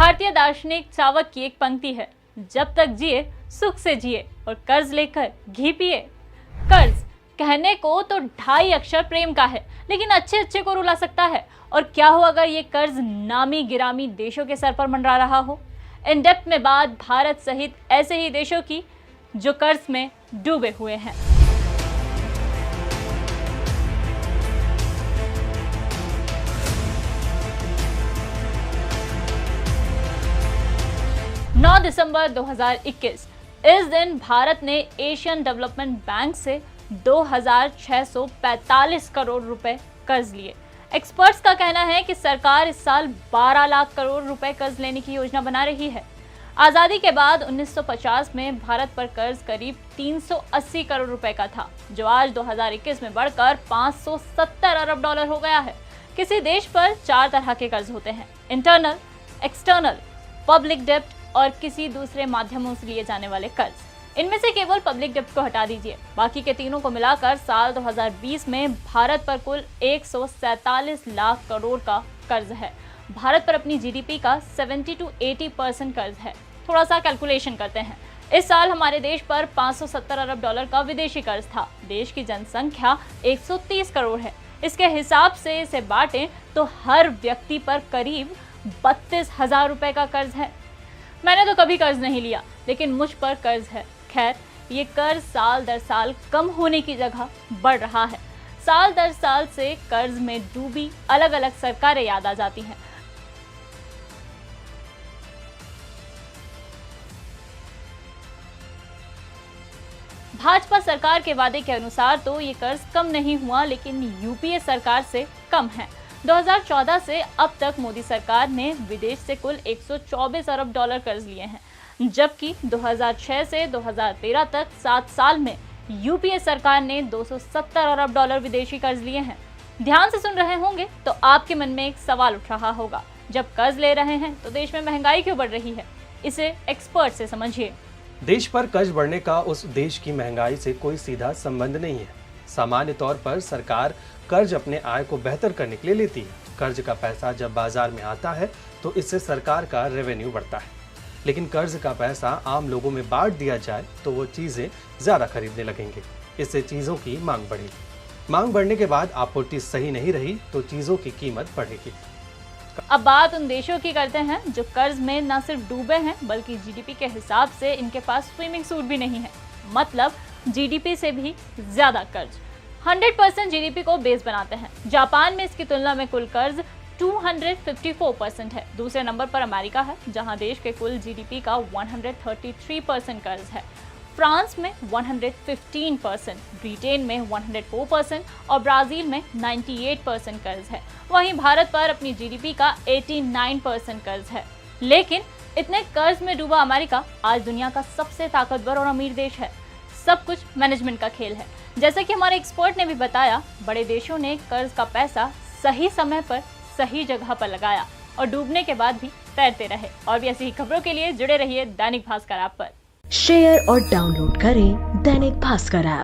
भारतीय दार्शनिक चावक की एक पंक्ति है, जब तक जिए सुख से जिए और कर्ज लेकर घी पिए। कर्ज कहने को तो 2.5 अक्षर प्रेम का है, लेकिन अच्छे अच्छे को रुला सकता है। और क्या हो अगर ये कर्ज नामी गिरामी देशों के सर पर मंडरा रहा हो। इन डेप्थ में बात भारत सहित ऐसे ही देशों की जो कर्ज में डूबे हुए हैं। दिसंबर 2021 इस दिन भारत ने एशियन डेवलपमेंट बैंक से 2,645 करोड़ रुपए कर्ज लिए। एक्सपर्ट्स का कहना है कि सरकार इस साल 12 लाख करोड़ रुपए कर्ज लेने की योजना बना रही है। आजादी के बाद 1950 में भारत पर कर्ज करीब 380 करोड़ रुपए का था, जो आज 2021 में बढ़कर 570 अरब डॉलर हो गया है। किसी देश पर 4 तरह के कर्ज होते हैं: इंटरनल, एक्सटर्नल, पब्लिक डेब्ट और किसी दूसरे माध्यमों से लिए जाने वाले कर्ज। इनमें से केवल पब्लिक डेब्ट को हटा दीजिए, बाकी के तीनों को मिलाकर साल 2020 में भारत पर कुल 147 लाख करोड़ का कर्ज है। भारत पर अपनी जीडीपी का 70 to 80% कर्ज है। थोड़ा सा कैलकुलेशन करते हैं। इस साल हमारे देश पर 570 अरब डॉलर का विदेशी कर्ज था। देश की जनसंख्या 130 करोड़ है। इसके हिसाब से इसे बांटें तो हर व्यक्ति पर करीब 32,000 रुपए का कर्ज है। मैंने तो कभी कर्ज नहीं लिया, लेकिन मुझ पर कर्ज है। खैर, ये कर्ज साल दर साल कम होने की जगह बढ़ रहा है। साल दर साल से कर्ज में डूबी अलग अलग सरकारें याद आ जाती हैं। भाजपा सरकार के वादे के अनुसार तो ये कर्ज कम नहीं हुआ, लेकिन यूपीए सरकार से कम है। 2014 से अब तक मोदी सरकार ने विदेश से कुल 124 अरब डॉलर कर्ज लिए हैं, जबकि 2006 से 2013 तक 7 साल में यूपीए सरकार ने 270 अरब डॉलर विदेशी कर्ज लिए हैं। ध्यान से सुन रहे होंगे तो आपके मन में एक सवाल उठ रहा होगा, जब कर्ज ले रहे हैं तो देश में महंगाई क्यों बढ़ रही है? इसे एक्सपर्ट से समझिए। देश पर कर्ज बढ़ने का उस देश की महंगाई से कोई सीधा संबंध नहीं है। सामान्य तौर पर सरकार कर्ज अपने आय को बेहतर करने के लिए लेती है। कर्ज का पैसा जब बाजार में आता है तो इससे सरकार का रेवेन्यू बढ़ता है, लेकिन कर्ज का पैसा आम लोगों में बांट दिया जाए तो वो चीजें ज्यादा खरीदने लगेंगे। इससे चीजों की मांग बढ़ेगी। मांग बढ़ने के बाद आपूर्ति सही नहीं रही तो चीजों की कीमत बढ़ेगी। अब बात उन देशों की करते हैं जो कर्ज में न सिर्फ डूबे हैं, बल्कि जीडीपी के हिसाब से इनके पास स्विमिंग सूट भी नहीं है। मतलब जीडीपी से भी ज्यादा कर्ज। 100% जीडीपी को बेस बनाते हैं। जापान में इसकी तुलना में कुल कर्ज 254% है। दूसरे नंबर पर अमेरिका है, जहां देश के कुल जीडीपी का 133% कर्ज है। फ्रांस में 115%, ब्रिटेन में 104% और ब्राजील में 98% कर्ज है। वहीं भारत पर अपनी जीडीपी का 89% कर्ज है। लेकिन इतने कर्ज में डूबा अमेरिका आज दुनिया का सबसे ताकतवर और अमीर देश है। सब कुछ मैनेजमेंट का खेल है। जैसे कि हमारे एक्सपर्ट ने भी बताया, बड़े देशों ने कर्ज का पैसा सही समय पर सही जगह पर लगाया और डूबने के बाद भी तैरते रहे। और भी ऐसी ही खबरों के लिए जुड़े रहिए दैनिक भास्कर ऐप पर। शेयर और डाउनलोड करें दैनिक भास्कर ऐप।